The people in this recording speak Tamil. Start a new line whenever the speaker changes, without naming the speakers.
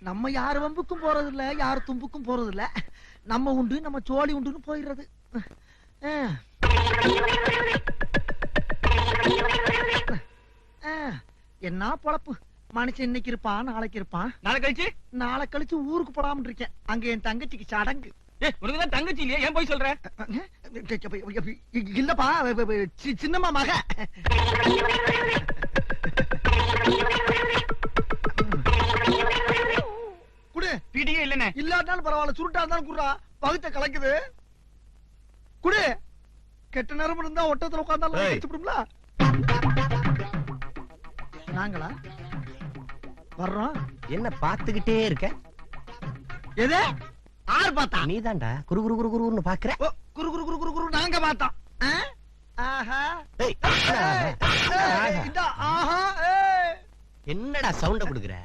நம்ம யாரு வம்புக்கும் போறது இல்ல, யாரு தும்புக்கும் போறது இல்ல. நம்ம உண்டு, நம்ம சோழி உண்டுன்னு போயிடுறது. என்ன பொழப்பு. மனுஷன் இன்னைக்கு இருப்பான், நாளைக்கு இருப்பான். நாளை கழிச்சு ஊருக்கு போடாம இருக்கேன். அங்க என் தங்கச்சிக்கு சடங்கு.
உனக்குதான் தங்கச்சி இல்லையா? ஏன் போய் சொல்ற?
இல்லப்பா, சின்னம்மா மக. குடு.
பீடியே இல்லனே.
இல்லாட்டாலும் பரவாயில்ல, சுருட்டா இருந்தாலும் குடுறா. பகுத்த கலக்குது. குடு. கெட்ட நேரம் இருந்தா ஒட்டத்துல உட்கார்ந்தாலும் வச்சுடும்ல. நாங்களா வர்றோம்.
என்ன பாத்துக்கிட்டே இருக்க?
எது? ஆறு பார்த்தா?
நீதான்டா குரு குரு குரு குருன்னு பாக்குற.
குரு குரு குரு குரு குரு நாங்க பார்த்தோம். ஆஹா.
என்னடா சவுண்ட குடுக்குற?